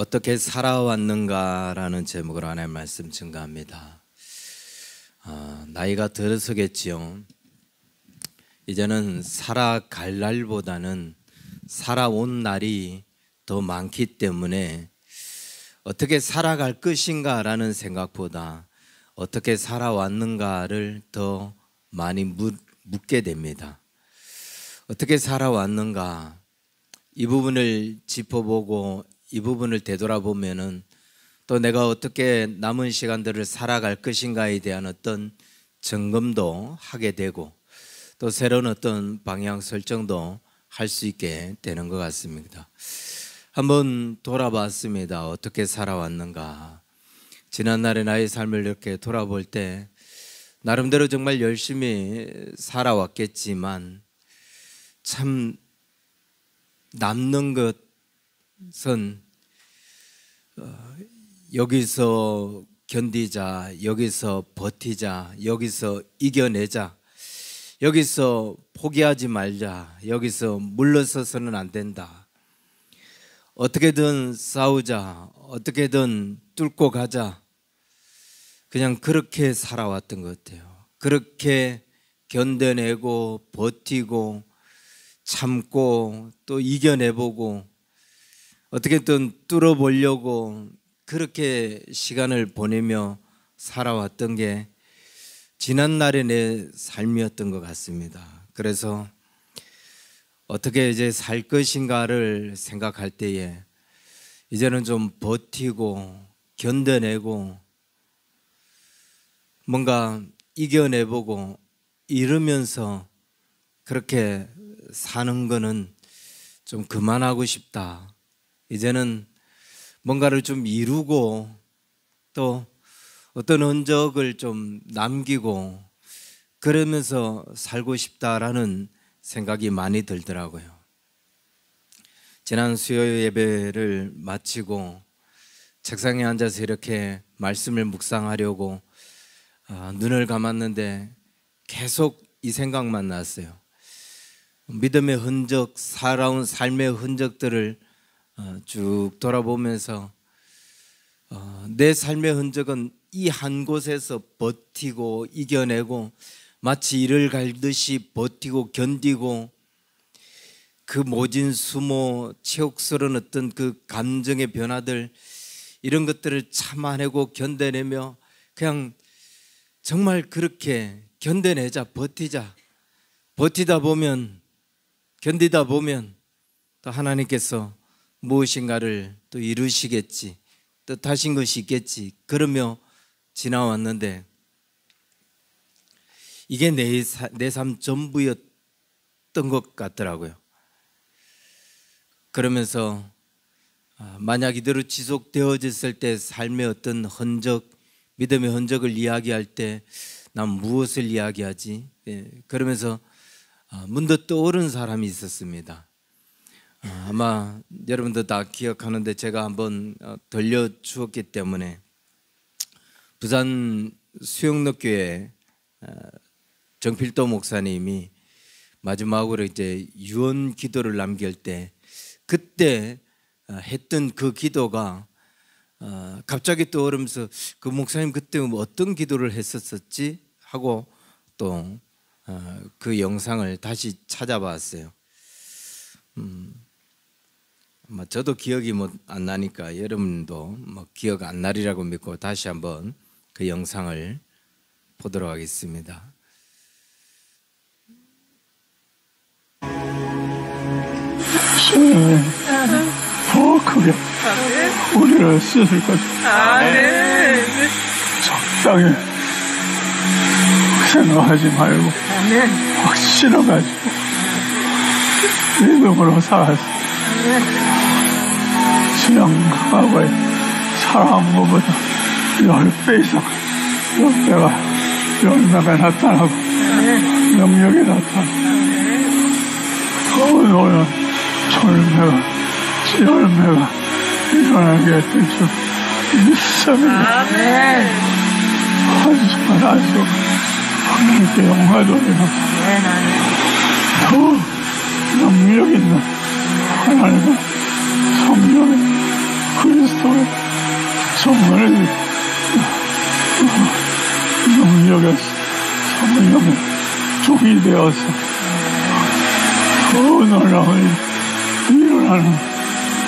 어떻게 살아왔는가라는 제목으로 하나님 말씀 증가합니다. 나이가 들어서겠지요. 이제는 살아갈 날보다는 살아온 날이 더 많기 때문에 어떻게 살아갈 것인가라는 생각보다 어떻게 살아왔는가를 더 많이 묻게 됩니다. 어떻게 살아왔는가, 이 부분을 짚어보고 이 부분을 되돌아보면은 또 내가 어떻게 남은 시간들을 살아갈 것인가에 대한 어떤 점검도 하게 되고 또 새로운 어떤 방향 설정도 할 수 있게 되는 것 같습니다. 한번 돌아봤습니다. 어떻게 살아왔는가. 지난날의 나의 삶을 이렇게 돌아볼 때 나름대로 정말 열심히 살아왔겠지만 참 남는 것은 여기서 견디자, 여기서 버티자, 여기서 이겨내자, 여기서 포기하지 말자, 여기서 물러서서는 안 된다, 어떻게든 싸우자, 어떻게든 뚫고 가자, 그냥 그렇게 살아왔던 것 같아요. 그렇게 견뎌내고 버티고 참고 또 이겨내보고 어떻게든 뚫어보려고 그렇게 시간을 보내며 살아왔던 게 지난날의 내 삶이었던 것 같습니다. 그래서 어떻게 이제 살 것인가를 생각할 때에 이제는 좀 버티고 견뎌내고 뭔가 이겨내보고 이러면서 그렇게 사는 거는 좀 그만하고 싶다. 이제는 뭔가를 좀 이루고 또 어떤 흔적을 좀 남기고 그러면서 살고 싶다라는 생각이 많이 들더라고요. 지난 수요 예배를 마치고 책상에 앉아서 이렇게 말씀을 묵상하려고 눈을 감았는데 계속 이 생각만 났어요. 믿음의 흔적, 살아온 삶의 흔적들을 쭉 돌아보면서 내 삶의 흔적은 이 한 곳에서 버티고 이겨내고 마치 이를 갈듯이 버티고 견디고 그 모진 수모 체혹스러운 어떤 그 감정의 변화들, 이런 것들을 참아내고 견뎌내며 그냥 정말 그렇게 견뎌내자, 버티자. 버티다 보면, 견디다 보면 또 하나님께서 무엇인가를 또 이루시겠지, 뜻하신 것이 있겠지, 그러며 지나왔는데 이게 내 삶 전부였던 것 같더라고요. 그러면서 만약 이대로 지속되어졌을 때 삶의 어떤 흔적, 믿음의 흔적을 이야기할 때 난 무엇을 이야기하지? 그러면서 문득 떠오른 사람이 있었습니다. 아마 여러분도 다 기억하는데 제가 한번 들려주었기 때문에 부산 수영록교회 정필도 목사님이 마지막으로 이제 유언 기도를 남길 때 그때 했던 그 기도가 갑자기 떠오르면서 그 목사님 그때 어떤 기도를 했었지 하고 또 그 영상을 다시 찾아봤어요. 저도 기억이 안 나니까 여러분도 기억 안 나리라고 믿고 다시 한번 그 영상을 보도록 하겠습니다. 더 크게 우리를 쓰실 것입니다. 적당히 생각하지 말고 확신해가지고 믿음으로 살아서 신앙하고의 사랑한 것보다 10배 이상 열매가 나타나고 능력이 나타나고 오늘 열매가 일어나게 될 줄 믿습니다. 하지만 아직 하나님께 영화 돌리고 더 능력 있는 하나님의 성령의 그리스도 성령의 능력의 성령의 종이 되어서 그 나라의 일어나는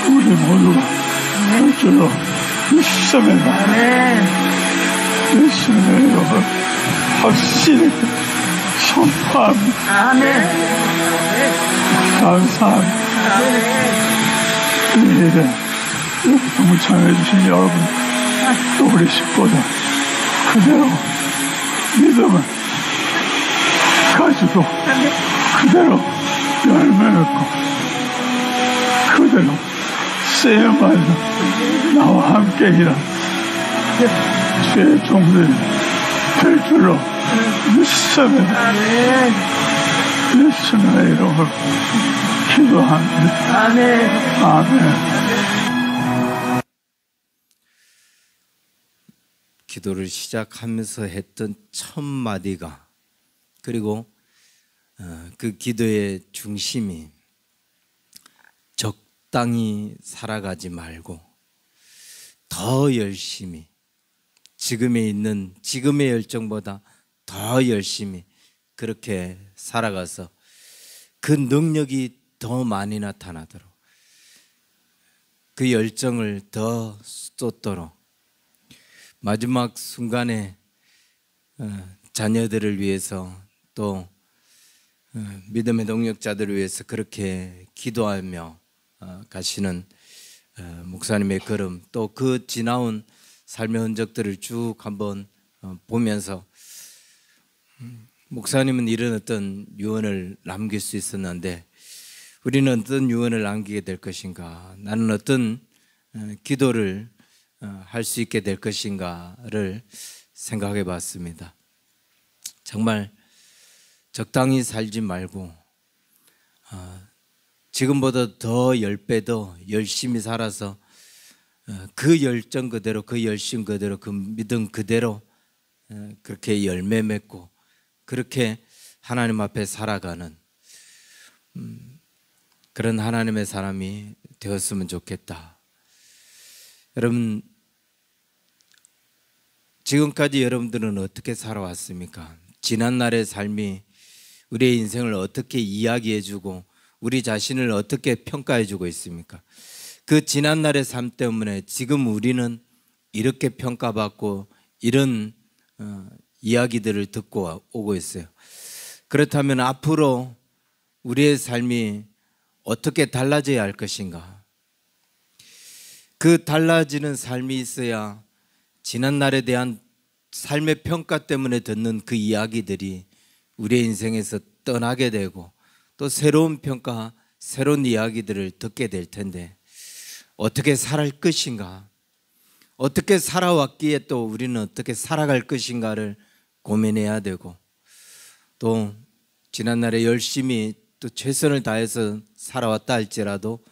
우리 모두가 할 줄로 믿습니다. 예수님의 이름을 확실히 선포합니다. 감사합니다. 이 일에 동참해 주신 여러분 또 우리 식구들 그대로 믿음을 가지고 그대로 열매 맺고 그대로 쓰임받는 나와 함께 일한 주의 종들이 될 줄로 믿습니다. 예수님의 이름으로 기도합니다. 아멘. 기도를 시작하면서 했던 첫 마디가, 그리고 그 기도의 중심이 적당히 살아가지 말고 더 열심히, 지금에 있는 지금의 열정보다 더 열심히 그렇게 살아가서 그 능력이 더 많이 나타나도록, 그 열정을 더 쏟도록, 마지막 순간에 자녀들을 위해서 또 믿음의 동력자들을 위해서 그렇게 기도하며 가시는 목사님의 걸음, 또 그 지나온 삶의 흔적들을 쭉 한번 보면서 목사님은 이런 어떤 유언을 남길 수 있었는데 우리는 어떤 유언을 남기게 될 것인가, 나는 어떤 기도를 할 수 있게 될 것인가를 생각해 봤습니다. 정말 적당히 살지 말고 지금보다 더 10배 더 열심히 살아서 그 열정 그대로, 그 열심 그대로, 그 믿음 그대로 그렇게 열매 맺고 그렇게 하나님 앞에 살아가는 그런 하나님의 사람이 되었으면 좋겠다. 여러분, 지금까지 여러분들은 어떻게 살아왔습니까? 지난날의 삶이 우리의 인생을 어떻게 이야기해주고 우리 자신을 어떻게 평가해주고 있습니까? 그 지난날의 삶 때문에 지금 우리는 이렇게 평가받고 이런 이야기들을 듣고 오고 있어요. 그렇다면 앞으로 우리의 삶이 어떻게 달라져야 할 것인가? 그 달라지는 삶이 있어야 지난날에 대한 삶의 평가 때문에 듣는 그 이야기들이 우리의 인생에서 떠나게 되고 또 새로운 평가, 새로운 이야기들을 듣게 될 텐데 어떻게 살아갈 것인가, 어떻게 살아왔기에 또 우리는 어떻게 살아갈 것인가를 고민해야 되고, 또 지난날에 열심히 또 최선을 다해서 살아왔다 할지라도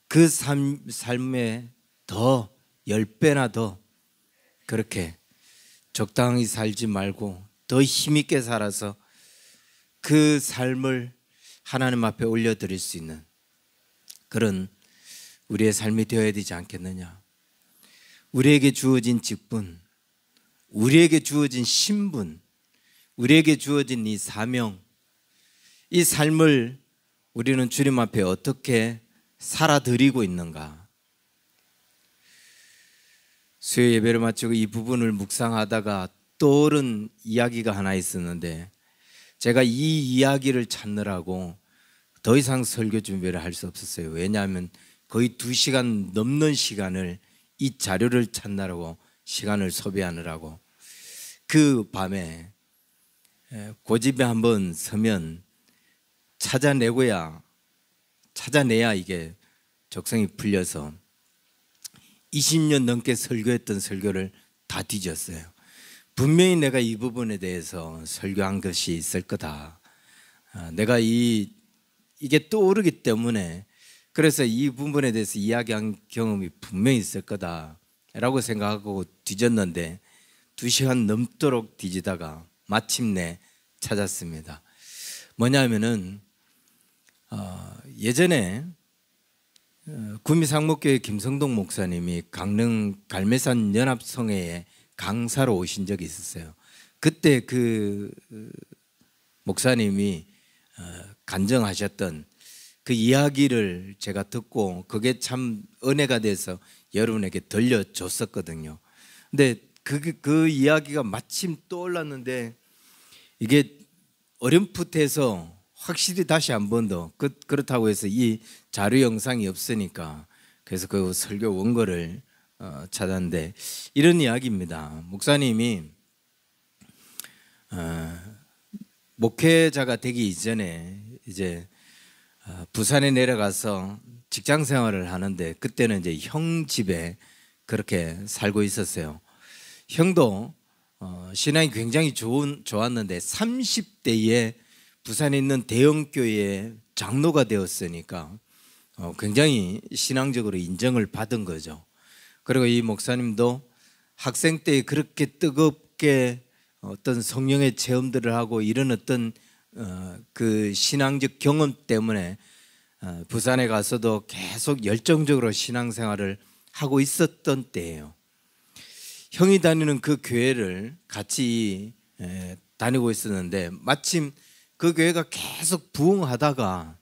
그 삶에 더 10배나 더 그렇게 적당히 살지 말고 더 힘있게 살아서 그 삶을 하나님 앞에 올려드릴 수 있는 그런 우리의 삶이 되어야 되지 않겠느냐. 우리에게 주어진 직분, 우리에게 주어진 신분, 우리에게 주어진 이 사명, 이 삶을 우리는 주님 앞에 어떻게 살아드리고 있는가. 수요 예배를 마치고 이 부분을 묵상하다가 떠오른 이야기가 하나 있었는데, 제가 이 이야기를 찾느라고 더 이상 설교 준비를 할 수 없었어요. 왜냐하면 거의 2시간 넘는 시간을 이 자료를 찾느라고 시간을 소비하느라고, 그 밤에 고집에 한번 서면 찾아내야 이게 적성이 풀려서 20년 넘게 설교했던 설교를 다 뒤졌어요. 분명히 내가 이 부분에 대해서 설교한 것이 있을 거다. 내가 이게 떠오르기 때문에, 그래서 이 부분에 대해서 이야기한 경험이 분명히 있을 거다라고 생각하고 뒤졌는데 2시간 넘도록 뒤지다가 마침내 찾았습니다. 뭐냐면은 예전에 구미상목교회 김성동 목사님이 강릉 갈매산 연합성회에 강사로 오신 적이 있었어요. 그때 그 목사님이 간증하셨던 그 이야기를 제가 듣고 그게 참 은혜가 돼서 여러분에게 들려줬었거든요. 근데 그 이야기가 마침 떠올랐는데 이게 어렴풋해서 확실히 다시 한 번 더 그렇다고 해서 이 자료 영상이 없으니까 그래서 그 설교 원고를 찾았는데 이런 이야기입니다. 목사님이 목회자가 되기 이전에 이제 부산에 내려가서 직장 생활을 하는데 그때는 이제 형 집에 그렇게 살고 있었어요. 형도 신앙이 굉장히 좋았는데 30대에 부산에 있는 대형교회의 장로가 되었으니까 굉장히 신앙적으로 인정을 받은 거죠. 그리고 이 목사님도 학생 때 그렇게 뜨겁게 어떤 성령의 체험들을 하고 이런 어떤 그 신앙적 경험 때문에 부산에 가서도 계속 열정적으로 신앙생활을 하고 있었던 때예요. 형이 다니는 그 교회를 같이 다니고 있었는데 마침 그 교회가 계속 부흥하다가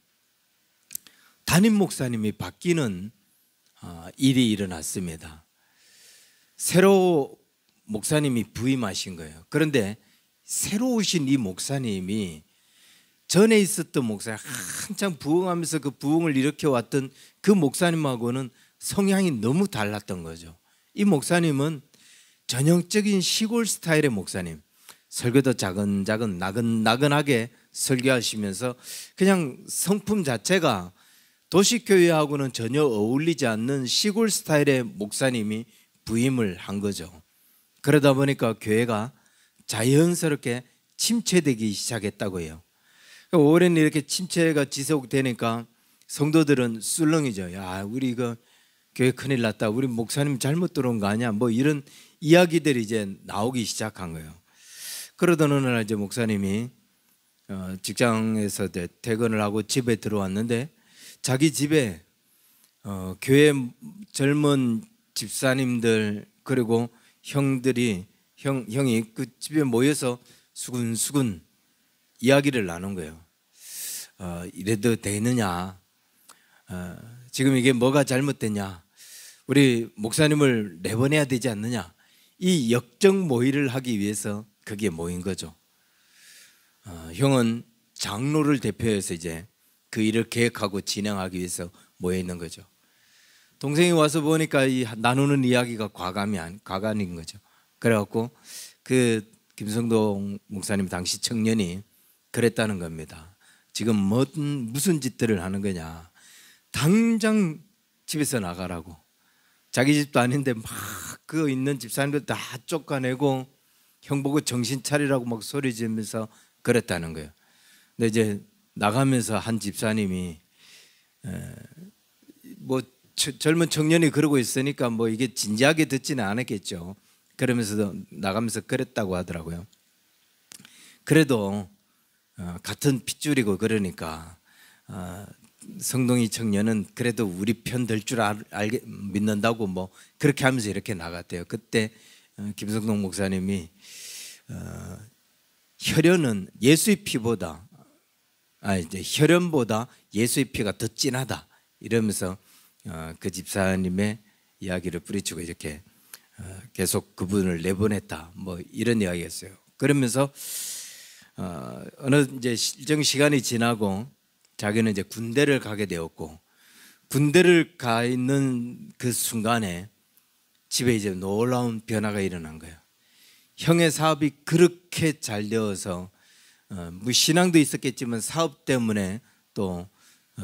담임 목사님이 바뀌는 일이 일어났습니다. 새로 목사님이 부임하신 거예요. 그런데 새로 오신 이 목사님이 전에 있었던 목사님 한창 부흥하면서 그 부흥을 일으켜왔던 그 목사님하고는 성향이 너무 달랐던 거죠. 이 목사님은 전형적인 시골 스타일의 목사님, 설교도 작은 나근나근하게 설교하시면서 그냥 성품 자체가 도시교회하고는 전혀 어울리지 않는 시골 스타일의 목사님이 부임을 한 거죠. 그러다 보니까 교회가 자연스럽게 침체되기 시작했다고 해요. 오랜 이렇게 침체가 지속되니까 성도들은 술렁이죠. 야, 우리 이거 교회 큰일 났다. 우리 목사님 잘못 들어온 거 아니야? 뭐 이런 이야기들이 이제 나오기 시작한 거예요. 그러던 어느 날 이제 목사님이 직장에서 퇴근을 하고 집에 들어왔는데 자기 집에 교회 젊은 집사님들 그리고 형이 그 집에 모여서 수근수근 이야기를 나눈 거예요. 이래도 되느냐? 지금 이게 뭐가 잘못됐냐? 우리 목사님을 내보내야 되지 않느냐? 이 역적 모의를 하기 위해서 거기에 모인 거죠. 형은 장로를 대표해서 이제 그 일을 계획하고 진행하기 위해서 모여 있는 거죠. 동생이 와서 보니까 이 나누는 이야기가 과간인 거죠. 그래갖고 그 김성동 목사님 당시 청년이 그랬다는 겁니다. 지금 무슨 짓들을 하는 거냐? 당장 집에서 나가라고. 자기 집도 아닌데 막 그 있는 집사님들 다 쫓아내고 형 보고 정신 차리라고 막 소리 지르면서 그랬다는 거예요. 근데 이제 나가면서 한 집사님이 뭐 젊은 청년이 그러고 있으니까 뭐 이게 진지하게 듣지는 않았겠죠. 그러면서도 나가면서 그랬다고 하더라고요. 그래도 같은 핏줄이고 그러니까 성동이 청년은 그래도 우리 편 들 줄 믿는다고 뭐 그렇게 하면서 이렇게 나갔대요. 그때 김성동 목사님이 혈연은 예수의 피보다 이제 혈연보다 예수의 피가 더 진하다 이러면서 그 집사님의 이야기를 뿌리치고 이렇게 계속 그분을 내보냈다 뭐 이런 이야기였어요. 그러면서 어느 이제 일정 시간이 지나고 자기는 이제 군대를 가게 되었고 군대를 가 있는 그 순간에 집에 이제 놀라운 변화가 일어난 거예요. 형의 사업이 그렇게 잘 되어서 뭐 신앙도 있었겠지만 사업 때문에 또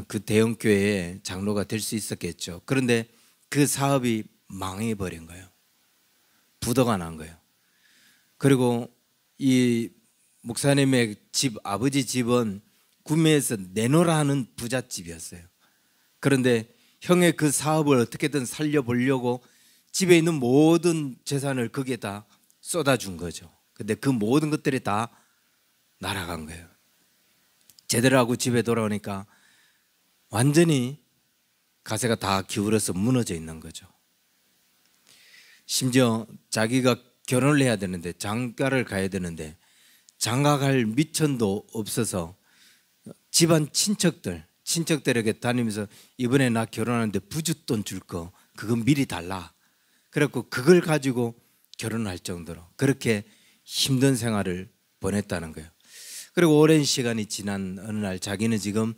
그 대형 교회의 장로가 될 수 있었겠죠. 그런데 그 사업이 망해버린 거예요. 부도가 난 거예요. 그리고 이 목사님의 집 아버지 집은 구매해서 내놓으라 하는 부잣집이었어요. 그런데 형의 그 사업을 어떻게든 살려보려고 집에 있는 모든 재산을 거기에 다 쏟아준 거죠. 근데 그 모든 것들이 다 날아간 거예요. 제대로 하고 집에 돌아오니까 완전히 가세가 다 기울어서 무너져 있는 거죠. 심지어 자기가 결혼을 해야 되는데 장가를 가야 되는데 장가갈 미천도 없어서 집안 친척들에게 다니면서 이번에 나 결혼하는데 부쉈돈 줄 거 그건 미리 달라. 그래갖고 그걸 가지고 결혼할 정도로 그렇게 힘든 생활을 보냈다는 거예요. 그리고 오랜 시간이 지난 어느 날 자기는 지금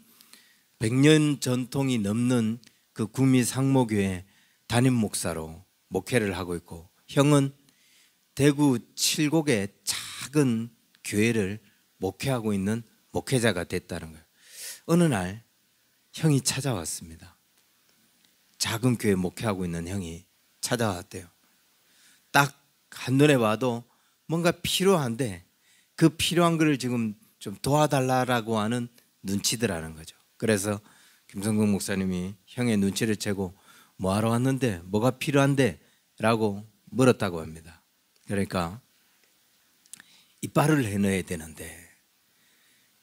100년 전통이 넘는 그 구미 상모교회 담임 목사로 목회를 하고 있고 형은 대구 칠곡의 작은 교회를 목회하고 있는 목회자가 됐다는 거예요. 어느 날 형이 찾아왔습니다. 작은 교회 목회하고 있는 형이 찾아왔대요. 딱 한눈에 봐도 뭔가 필요한데 그 필요한 거를 지금 좀 도와달라고 하는 눈치더라는 거죠. 그래서 김성국 목사님이 형의 눈치를 채고 뭐하러 왔는데 뭐가 필요한데 라고 물었다고 합니다. 그러니까 이빨을 해넣어야 되는데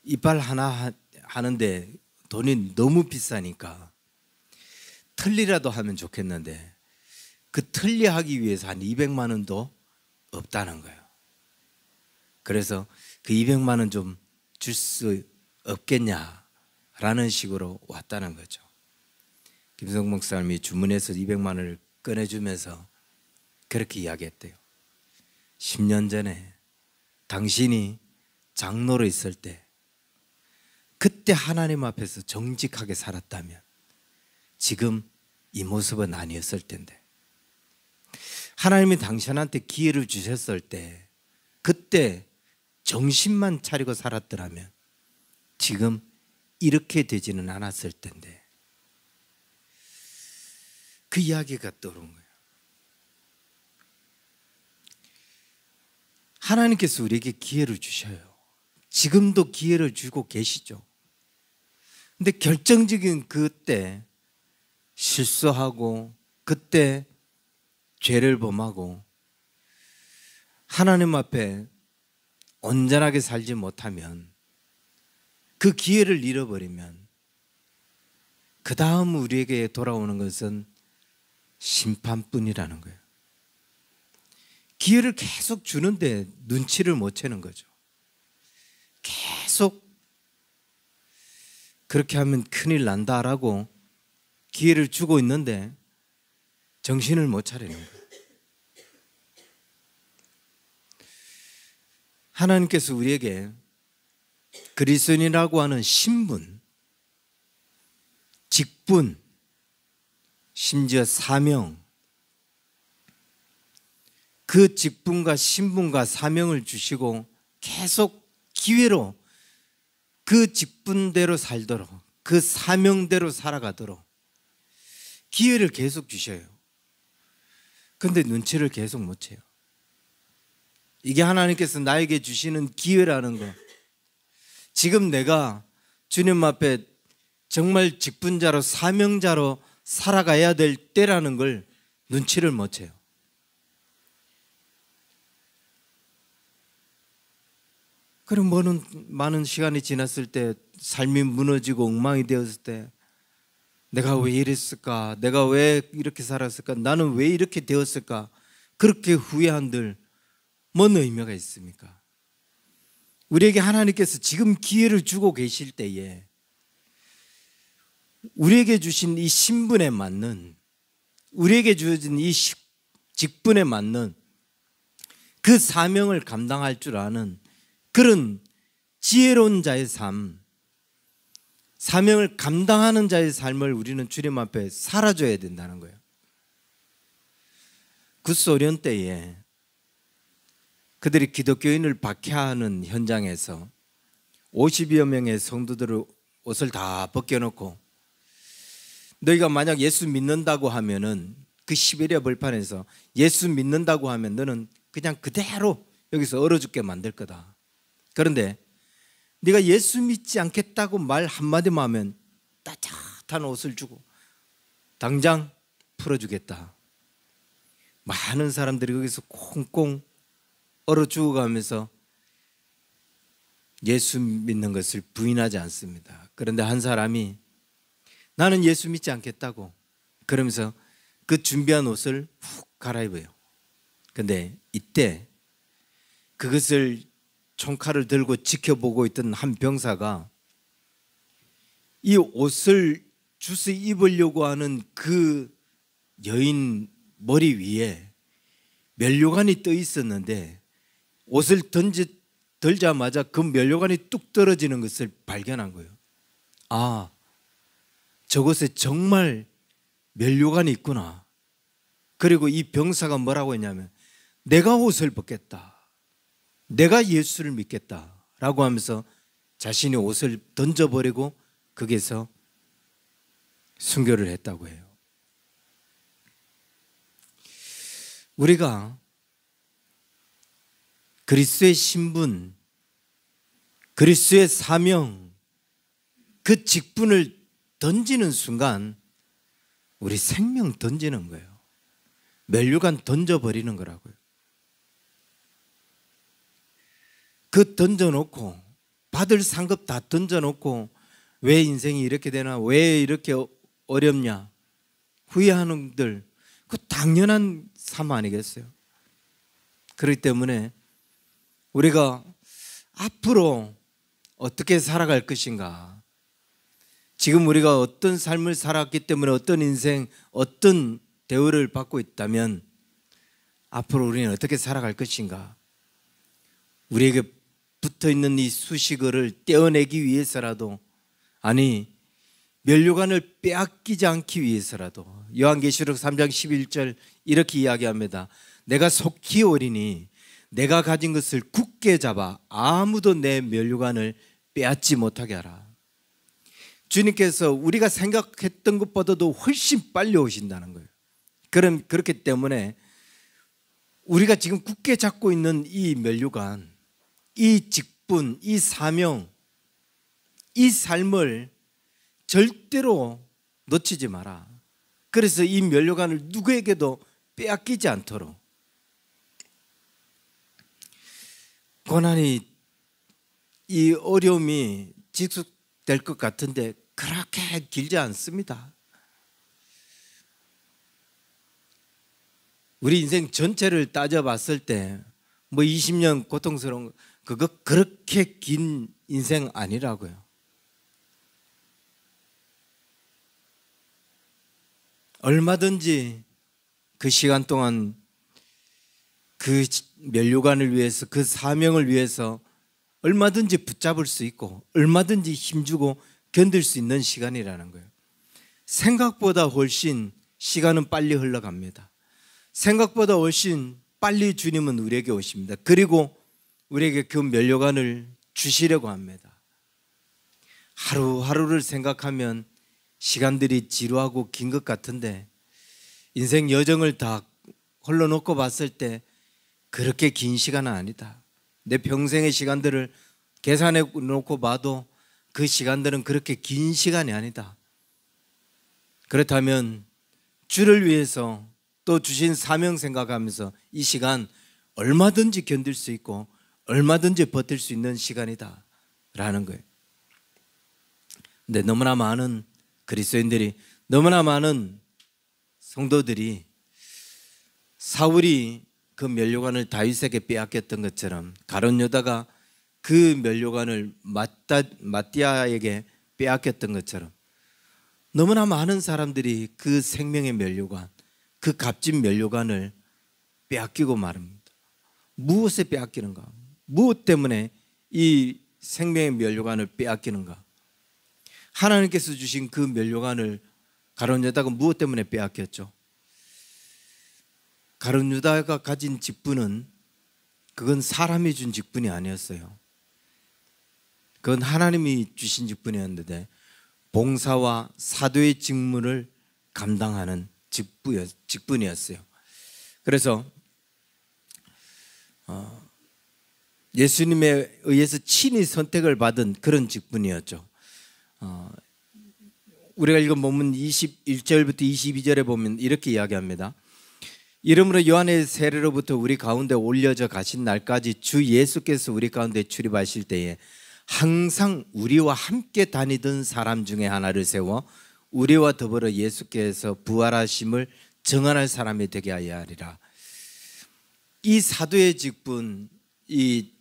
이빨 하나 하는데 돈이 너무 비싸니까 틀니라도 하면 좋겠는데 그 틀니 하기 위해서 한 200만 원도 없다는 거예요. 그래서 그 200만 원 좀 줄 수 없겠냐라는 식으로 왔다는 거죠. 김성국 목사님이 주문해서 200만 원을 꺼내주면서 그렇게 이야기했대요. 10년 전에 당신이 장로로 있을 때 그때 하나님 앞에서 정직하게 살았다면 지금 이 모습은 아니었을 텐데 하나님이 당신한테 기회를 주셨을 때 그때 정신만 차리고 살았더라면 지금 이렇게 되지는 않았을 텐데 그 이야기가 떠오른 거예요. 하나님께서 우리에게 기회를 주셔요. 지금도 기회를 주고 계시죠. 근데 결정적인 그때 실수하고 그때 죄를 범하고 하나님 앞에 온전하게 살지 못하면 그 기회를 잃어버리면 그 다음 우리에게 돌아오는 것은 심판뿐이라는 거예요. 기회를 계속 주는데 눈치를 못 채는 거죠. 계속 그렇게 하면 큰일 난다라고 기회를 주고 있는데 정신을 못 차리는 거예요. 하나님께서 우리에게 그리스도인이라고 하는 신분, 직분, 심지어 사명, 그 직분과 신분과 사명을 주시고 계속 기회로 그 직분대로 살도록 그 사명대로 살아가도록 기회를 계속 주셔요. 그런데 눈치를 계속 못 채요. 이게 하나님께서 나에게 주시는 기회라는 거. 지금 내가 주님 앞에 정말 직분자로 사명자로 살아가야 될 때라는 걸 눈치를 못 채요. 그럼 많은 시간이 지났을 때 삶이 무너지고 엉망이 되었을 때 내가 왜 이랬을까? 내가 왜 이렇게 살았을까? 나는 왜 이렇게 되었을까? 그렇게 후회한들 뭔 의미가 있습니까? 우리에게 하나님께서 지금 기회를 주고 계실 때에 우리에게 주신 이 신분에 맞는 우리에게 주어진 이 직분에 맞는 그 사명을 감당할 줄 아는 그런 지혜로운 자의 삶, 사명을 감당하는 자의 삶을 우리는 주님 앞에 살아줘야 된다는 거예요. 굿소련 때에 그들이 기독교인을 박해하는 현장에서 50여 명의 성도들을 옷을 다 벗겨놓고 너희가 만약 예수 믿는다고 하면은 그 시베리아 벌판에서 예수 믿는다고 하면 너는 그냥 그대로 여기서 얼어 죽게 만들 거다. 그런데 네가 예수 믿지 않겠다고 말 한마디만 하면 따뜻한 옷을 주고 당장 풀어주겠다. 많은 사람들이 거기서 콩콩 얼어 죽어가면서 예수 믿는 것을 부인하지 않습니다. 그런데 한 사람이 나는 예수 믿지 않겠다고 그러면서 그 준비한 옷을 훅 갈아입어요. 근데 이때 그것을 총칼을 들고 지켜보고 있던 한 병사가 이 옷을 주워 입으려고 하는 그 여인 머리 위에 면류관이 떠 있었는데 옷을 들자마자 그 면류관이 뚝 떨어지는 것을 발견한 거예요. 아, 저곳에 정말 면류관이 있구나. 그리고 이 병사가 뭐라고 했냐면 내가 옷을 벗겠다, 내가 예수를 믿겠다라고 하면서 자신이 옷을 던져버리고 거기서 순교를 했다고 해요. 우리가 그리스도의 신분, 그리스도의 사명, 그 직분을 던지는 순간 우리 생명 던지는 거예요. 면류관 던져버리는 거라고요. 그 던져놓고 받을 상급 다 던져놓고 왜 인생이 이렇게 되나, 왜 이렇게 어렵냐 후회하는 분들, 그 당연한 삶 아니겠어요? 그렇기 때문에 우리가 앞으로 어떻게 살아갈 것인가, 지금 우리가 어떤 삶을 살았기 때문에 어떤 인생, 어떤 대우를 받고 있다면 앞으로 우리는 어떻게 살아갈 것인가, 우리에게 붙어있는 이 수식어를 떼어내기 위해서라도, 아니 면류관을 빼앗기지 않기 위해서라도 요한계시록 3장 11절 이렇게 이야기합니다. 내가 속히 오리니 내가 가진 것을 굳게 잡아 아무도 내 면류관을 빼앗지 못하게 하라. 주님께서 우리가 생각했던 것보다도 훨씬 빨리 오신다는 거예요. 그렇기 때문에 우리가 지금 굳게 잡고 있는 이 면류관, 이 직분, 이 사명, 이 삶을 절대로 놓치지 마라. 그래서 이 면류관을 누구에게도 빼앗기지 않도록. 고난이, 이 어려움이 지속될 것 같은데 그렇게 길지 않습니다. 우리 인생 전체를 따져봤을 때 뭐 20년 고통스러운 그거 그렇게 긴 인생 아니라고요. 얼마든지 그 시간 동안 그 면류관을 위해서, 그 사명을 위해서 얼마든지 붙잡을 수 있고 얼마든지 힘주고 견딜 수 있는 시간이라는 거예요. 생각보다 훨씬 시간은 빨리 흘러갑니다. 생각보다 훨씬 빨리 주님은 우리에게 오십니다. 그리고 우리에게 그 면류관을 주시려고 합니다. 하루하루를 생각하면 시간들이 지루하고 긴 것 같은데 인생 여정을 다 홀로놓고 봤을 때 그렇게 긴 시간은 아니다. 내 평생의 시간들을 계산해 놓고 봐도 그 시간들은 그렇게 긴 시간이 아니다. 그렇다면 주를 위해서 또 주신 사명 생각하면서 이 시간 얼마든지 견딜 수 있고 얼마든지 버틸 수 있는 시간이다 라는 거예요. 근데 너무나 많은 그리스도인들이, 너무나 많은 성도들이 사울이 그 면류관을 다윗에게 빼앗겼던 것처럼, 가룟 유다가 그 면류관을 마띠아에게 빼앗겼던 것처럼 너무나 많은 사람들이 그 생명의 면류관, 그 값진 면류관을 빼앗기고 말합니다. 무엇에 빼앗기는가? 무엇 때문에 이 생명의 면류관을 빼앗기는가? 하나님께서 주신 그 면류관을 가룟 유다가 무엇 때문에 빼앗겼죠? 가룟 유다가 가진 직분은 그건 사람이 준 직분이 아니었어요. 그건 하나님이 주신 직분이었는데 봉사와 사도의 직무를 감당하는 직분이었어요. 그래서 예수님에 의해서 친히 선택을 받은 그런 직분이었죠. 우리가 읽은 본문 21절부터 22절에 보면 이렇게 이야기합니다. 이러므로 요한의 세례로부터 우리 가운데 올려져 가신 날까지 주 예수께서 우리 가운데 출입하실 때에 항상 우리와 함께 다니던 사람 중에 하나를 세워 우리와 더불어 예수께서 부활하심을 증언할 사람이 되게 하여 하리라. 이 사도의 직분, 이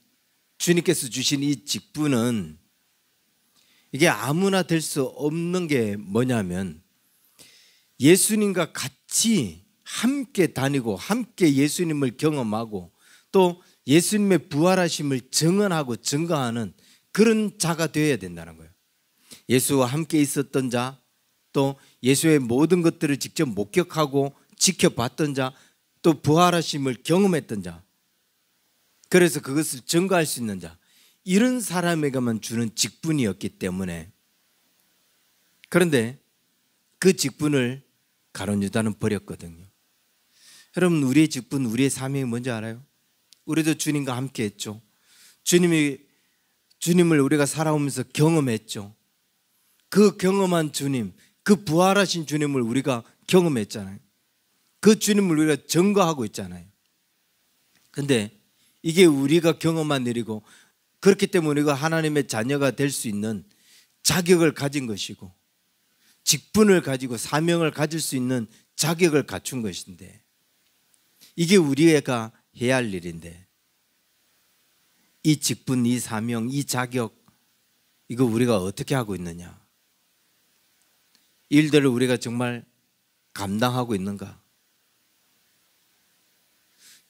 주님께서 주신 이 직분은 이게 아무나 될 수 없는 게 뭐냐면 예수님과 같이 함께 다니고 함께 예수님을 경험하고 또 예수님의 부활하심을 증언하고 증거하는 그런 자가 되어야 된다는 거예요. 예수와 함께 있었던 자, 또 예수의 모든 것들을 직접 목격하고 지켜봤던 자, 또 부활하심을 경험했던 자, 그래서 그것을 증거할 수 있는 자, 이런 사람에게만 주는 직분이었기 때문에, 그런데 그 직분을 가룟 유다는 버렸거든요. 여러분, 우리의 직분, 우리의 사명이 뭔지 알아요? 우리도 주님과 함께 했죠. 주님을 우리가 살아오면서 경험했죠. 그 경험한 주님, 그 부활하신 주님을 우리가 경험했잖아요. 그 주님을 우리가 증거하고 있잖아요. 근데 이게 우리가 경험한 일이고, 그렇기 때문에 우리가 하나님의 자녀가 될 수 있는 자격을 가진 것이고, 직분을 가지고 사명을 가질 수 있는 자격을 갖춘 것인데, 이게 우리가 해야 할 일인데, 이 직분, 이 사명, 이 자격, 이거 우리가 어떻게 하고 있느냐? 일들을 우리가 정말 감당하고 있는가?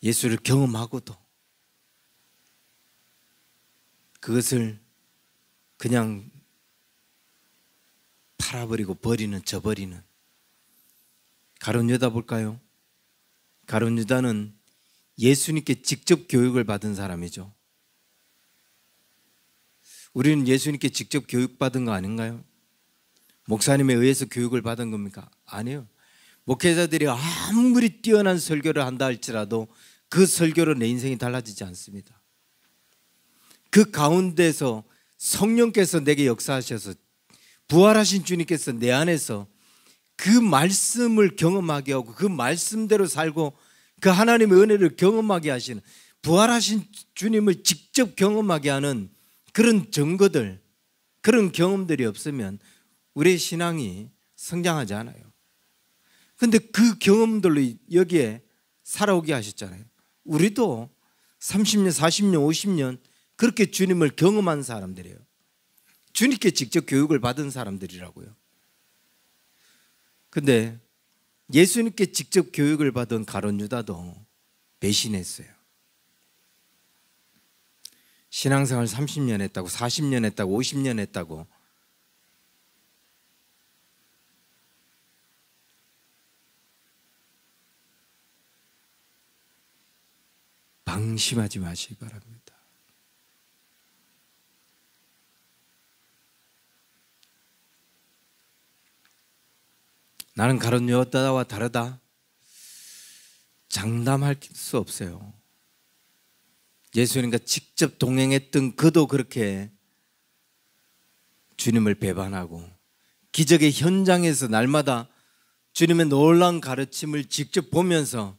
예수를 경험하고도 그것을 그냥 팔아버리고 저버리는 가룟 유다 볼까요? 가룟 유다는 예수님께 직접 교육을 받은 사람이죠. 우리는 예수님께 직접 교육받은 거 아닌가요? 목사님에 의해서 교육을 받은 겁니까? 아니에요. 목회자들이 아무리 뛰어난 설교를 한다 할지라도 그 설교로 내 인생이 달라지지 않습니다. 그 가운데서 성령께서 내게 역사하셔서 부활하신 주님께서 내 안에서 그 말씀을 경험하게 하고 그 말씀대로 살고 그 하나님의 은혜를 경험하게 하시는, 부활하신 주님을 직접 경험하게 하는 그런 증거들, 그런 경험들이 없으면 우리의 신앙이 성장하지 않아요. 그런데 그 경험들로 여기에 살아오게 하셨잖아요. 우리도 30년, 40년, 50년 그렇게 주님을 경험한 사람들이에요. 주님께 직접 교육을 받은 사람들이라고요. 근데 예수님께 직접 교육을 받은 가룟 유다도 배신했어요. 신앙생활 30년 했다고, 40년 했다고, 50년 했다고 방심하지 마시기 바랍니다. 나는 가룟 유다와 다르다, 장담할 수 없어요. 예수님과 직접 동행했던 그도 그렇게 주님을 배반하고 기적의 현장에서 날마다 주님의 놀라운 가르침을 직접 보면서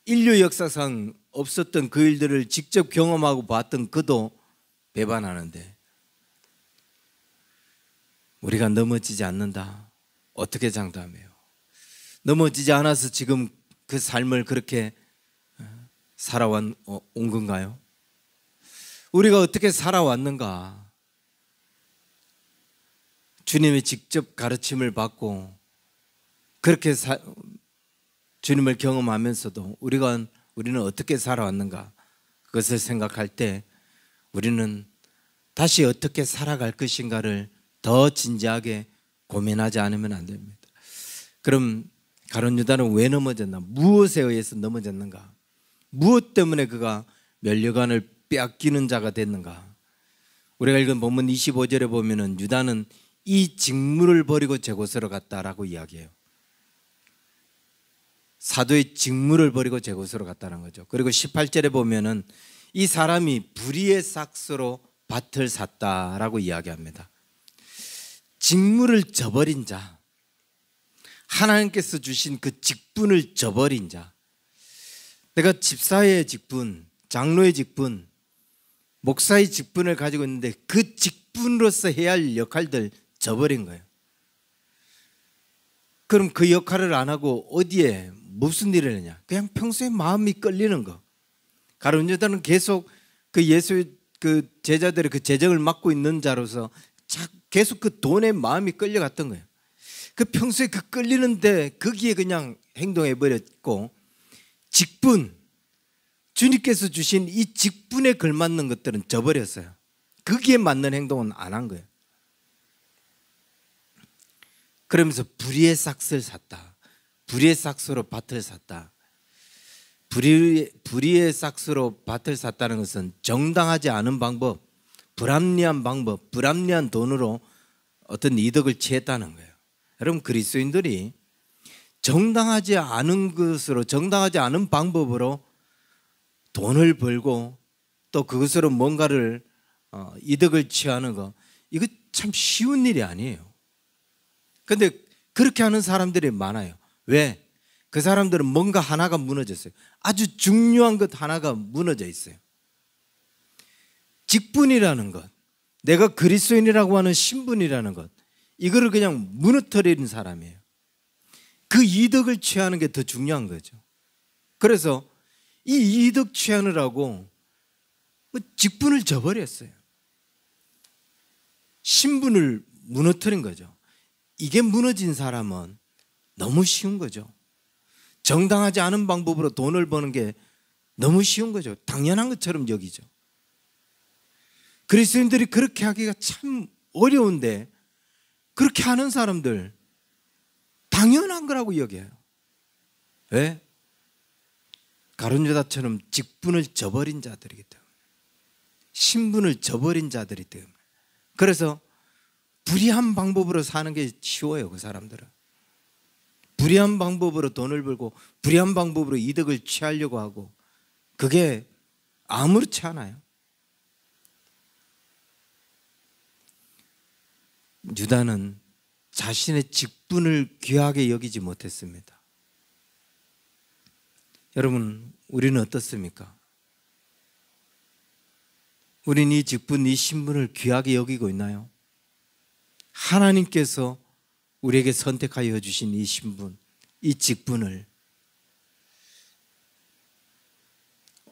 인류 역사상 없었던 그 일들을 직접 경험하고 봤던 그도 배반하는데, 우리가 넘어지지 않는다, 어떻게 장담해요? 넘어지지 않아서 지금 그 삶을 그렇게 살아온 건가요? 우리가 어떻게 살아왔는가? 주님의 직접 가르침을 받고 그렇게 주님을 경험하면서도 우리는 어떻게 살아왔는가? 그것을 생각할 때 우리는 다시 어떻게 살아갈 것인가를 더 진지하게 고민하지 않으면 안 됩니다. 그럼 가룟 유다는 왜 넘어졌나? 무엇에 의해서 넘어졌는가? 무엇 때문에 그가 면류관을 빼앗기는 자가 됐는가? 우리가 읽은 본문 25절에 보면은 유다는 이 직무를 버리고 제 곳으로 갔다라고 이야기해요. 사도의 직무를 버리고 제 곳으로 갔다는 거죠. 그리고 18절에 보면은 이 사람이 불의의 삭스로 밭을 샀다라고 이야기합니다. 직무를 저버린 자, 하나님께서 주신 그 직분을 저버린 자, 내가 집사의 직분, 장로의 직분, 목사의 직분을 가지고 있는데 그 직분으로서 해야 할 역할들 저버린 거예요. 그럼 그 역할을 안 하고 어디에 무슨 일을 하냐? 그냥 평소에 마음이 끌리는 거. 가룟 유다는 계속 그 예수의 그 제자들의 그 재정을 맡고 있는 자로서 계속 그 돈에 마음이 끌려갔던 거예요. 그 평소에 그 끌리는데 거기에 그냥 행동해 버렸고, 직분, 주님께서 주신 이 직분에 걸맞는 것들은 저버렸어요. 거기에 맞는 행동은 안 한 거예요. 그러면서 불의의 삭스를 샀다. 불의의 삭스로 밭을 샀다. 불의의 삭스로 밭을 샀다는 것은 정당하지 않은 방법, 불합리한 방법, 불합리한 돈으로 어떤 이득을 취했다는 거예요. 여러분, 그리스도인들이 정당하지 않은 것으로, 정당하지 않은 방법으로 돈을 벌고 또 그것으로 뭔가를 이득을 취하는 거, 이거 참 쉬운 일이 아니에요. 그런데 그렇게 하는 사람들이 많아요. 왜? 그 사람들은 뭔가 하나가 무너졌어요. 아주 중요한 것 하나가 무너져 있어요. 직분이라는 것, 내가 그리스도인이라고 하는 신분이라는 것, 이거를 그냥 무너뜨리는 사람이에요. 그 이득을 취하는 게 더 중요한 거죠. 그래서 이 이득 취하느라고 직분을 저버렸어요. 신분을 무너뜨린 거죠. 이게 무너진 사람은 너무 쉬운 거죠. 정당하지 않은 방법으로 돈을 버는 게 너무 쉬운 거죠. 당연한 것처럼 여기죠. 그리스도인들이 그렇게 하기가 참 어려운데 그렇게 하는 사람들 당연한 거라고 여겨요. 왜? 가룟 유다처럼 직분을 저버린 자들이기 때문에, 신분을 저버린 자들이기 때문에. 그래서 불의한 방법으로 사는 게 쉬워요. 그 사람들은 불의한 방법으로 돈을 벌고 불의한 방법으로 이득을 취하려고 하고, 그게 아무렇지 않아요. 유다는 자신의 직분을 귀하게 여기지 못했습니다. 여러분, 우리는 어떻습니까? 우리는 이 직분, 이 신분을 귀하게 여기고 있나요? 하나님께서 우리에게 선택하여 주신 이 신분, 이 직분을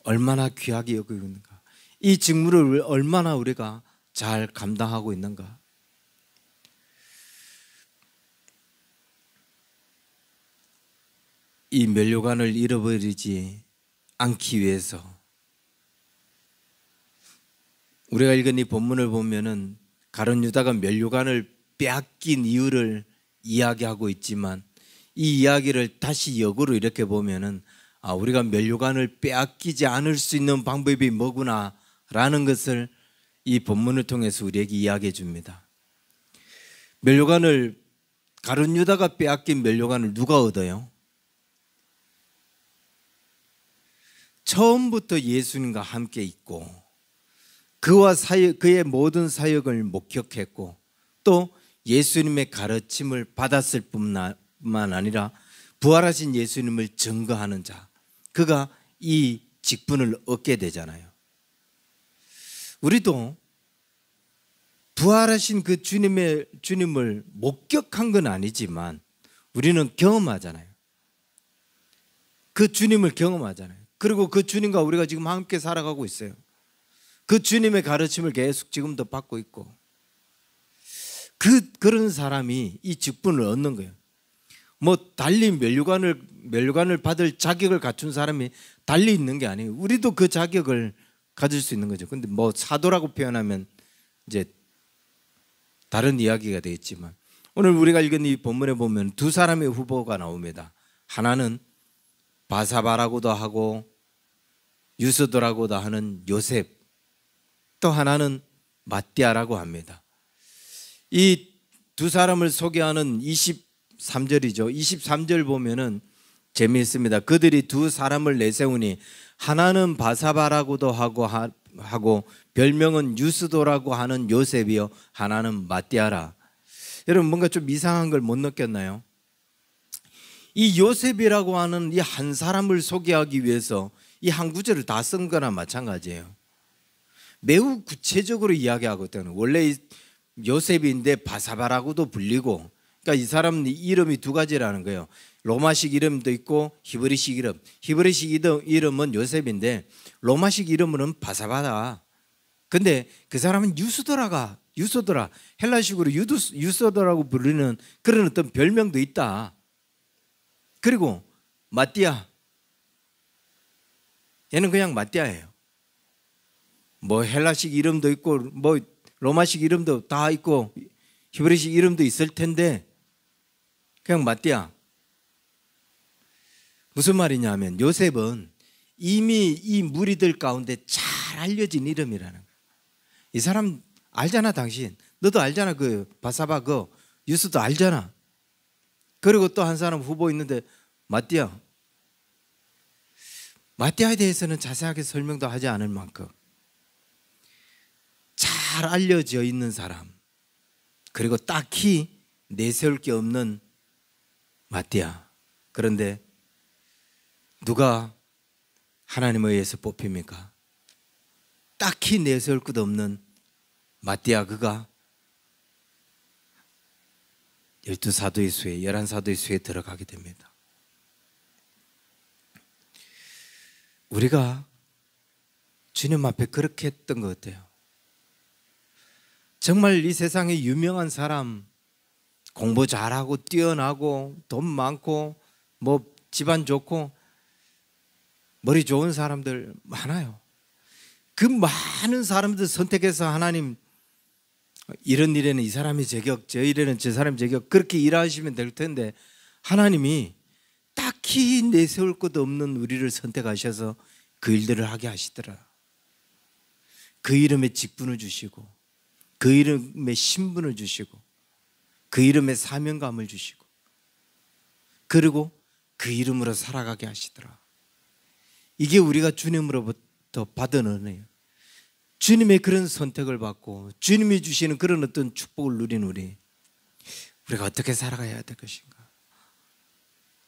얼마나 귀하게 여기고 있는가? 이 직무를 얼마나 우리가 잘 감당하고 있는가? 이 면류관을 잃어버리지 않기 위해서, 우리가 읽은 이 본문을 보면은 가룟 유다가 면류관을 빼앗긴 이유를 이야기하고 있지만, 이 이야기를 다시 역으로 이렇게 보면은 우리가 면류관을 빼앗기지 않을 수 있는 방법이 뭐구나 라는 것을 이 본문을 통해서 우리에게 이야기해 줍니다. 면류관을, 가룟 유다가 빼앗긴 면류관을 누가 얻어요? 처음부터 예수님과 함께 있고 그의 모든 사역을 목격했고 또 예수님의 가르침을 받았을 뿐만 아니라 부활하신 예수님을 증거하는 자, 그가 이 직분을 얻게 되잖아요. 우리도 부활하신 그 주님을 목격한 건 아니지만 우리는 경험하잖아요. 그 주님을 경험하잖아요. 그리고 그 주님과 우리가 지금 함께 살아가고 있어요. 그 주님의 가르침을 계속 지금도 받고 있고, 그런 사람이 이 직분을 얻는 거예요. 뭐 달리 면류관을 받을 자격을 갖춘 사람이 달리 있는 게 아니에요. 우리도 그 자격을 가질 수 있는 거죠. 근데 뭐 사도라고 표현하면 이제 다른 이야기가 되겠지만, 오늘 우리가 읽은 이 본문에 보면 두 사람의 후보가 나옵니다. 하나는 바사바라고도 하고 유스도라고도 하는 요셉, 또 하나는 마띠아라고 합니다. 이 두 사람을 소개하는 23절이죠. 23절 보면은 재미있습니다. 그들이 두 사람을 내세우니 하나는 바사바라고도 하고 별명은 유스도라고 하는 요셉이요, 하나는 마띠아라. 여러분, 뭔가 좀 이상한 걸 못 느꼈나요? 이 요셉이라고 하는 이 한 사람을 소개하기 위해서 이 한 구절을 다 쓴 거나 마찬가지예요. 매우 구체적으로 이야기하거든요. 원래 요셉인데 바사바라고도 불리고 그러니까 이 사람 이름이 두 가지라는 거예요. 로마식 이름도 있고 히브리식 이름. 히브리식 이름은 요셉인데 로마식 이름은 바사바다. 근데 그 사람은 유소도라. 헬라식으로 유소도라고 부르는 그런 어떤 별명도 있다. 그리고 마띠아. 얘는 그냥 마띠아예요. 뭐 헬라식 이름도 있고 뭐 로마식 이름도 다 있고 히브리식 이름도 있을 텐데 그냥 마띠아. 무슨 말이냐면 요셉은 이미 이 무리들 가운데 잘 알려진 이름이라는 거예요. 이 사람 알잖아. 당신 너도 알잖아. 그 바사바 그 유스도 알잖아. 그리고 또 한 사람 후보 있는데 마띠아. 마띠아에 대해서는 자세하게 설명도 하지 않을 만큼 잘 알려져 있는 사람, 그리고 딱히 내세울 게 없는 마띠아. 그런데 누가 하나님에 의해서 뽑힙니까? 딱히 내세울 것 없는 마띠아. 그가 12사도의 수에 11사도의 수에 들어가게 됩니다. 우리가 주님 앞에 그렇게 했던 것 같아요. 정말 이 세상에 유명한 사람, 공부 잘하고 뛰어나고 돈 많고 뭐 집안 좋고 머리 좋은 사람들 많아요. 그 많은 사람들 선택해서 하나님 이런 일에는 이 사람이 제격, 저 일에는 저 사람이 제격 그렇게 일하시면 될 텐데 하나님이 딱히 내세울 것 없는 우리를 선택하셔서 그 일들을 하게 하시더라. 그 이름에 직분을 주시고 그 이름에 신분을 주시고 그 이름에 사명감을 주시고 그리고 그 이름으로 살아가게 하시더라. 이게 우리가 주님으로부터 받은 은혜예요. 주님의 그런 선택을 받고 주님이 주시는 그런 어떤 축복을 누린 우리가 어떻게 살아가야 될 것인가?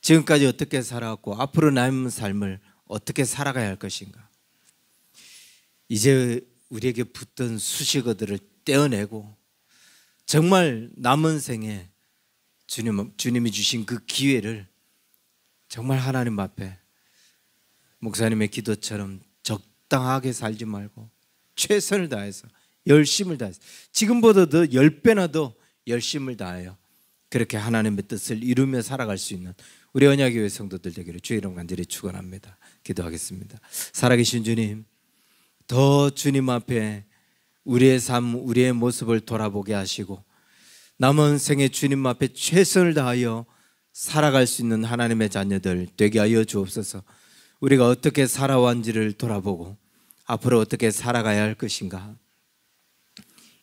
지금까지 어떻게 살아왔고 앞으로 남은 삶을 어떻게 살아가야 할 것인가? 이제 우리에게 붙던 수식어들을 떼어내고 정말 남은 생에 주님이 주신 그 기회를 정말 하나님 앞에 목사님의 기도처럼 적당하게 살지 말고 최선을 다해서 열심을 다해서 지금보다 더 10배나 더 열심을 다하여 그렇게 하나님의 뜻을 이루며 살아갈 수 있는 우리 언약교회 성도들 되기를 주의 이름 간절히 축원합니다. 기도하겠습니다. 살아계신 주님, 더 주님 앞에 우리의 삶, 우리의 모습을 돌아보게 하시고 남은 생에 주님 앞에 최선을 다하여 살아갈 수 있는 하나님의 자녀들 되게 하여 주옵소서. 우리가 어떻게 살아왔는지를 돌아보고 앞으로 어떻게 살아가야 할 것인가,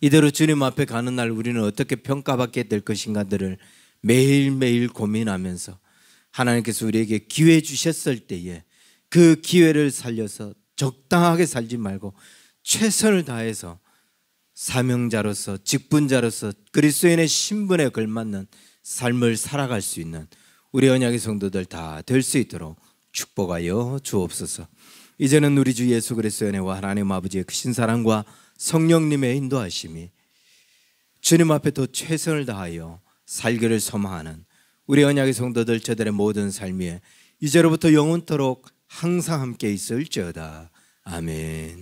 이대로 주님 앞에 가는 날 우리는 어떻게 평가받게 될 것인가들을 매일매일 고민하면서 하나님께서 우리에게 기회 주셨을 때에 그 기회를 살려서 적당하게 살지 말고 최선을 다해서 사명자로서 직분자로서 그리스도인의 신분에 걸맞는 삶을 살아갈 수 있는 우리 언약의 성도들 다 될 수 있도록 축복하여 주옵소서. 이제는 우리 주 예수 그리스도의 은혜와 하나님 아버지의 크신 사랑과 성령님의 인도하심이 주님 앞에 더 최선을 다하여 살기를 소망하는 우리 언약의 성도들 저들의 모든 삶 위에 이제로부터 영원토록 항상 함께 있을지어다. 아멘.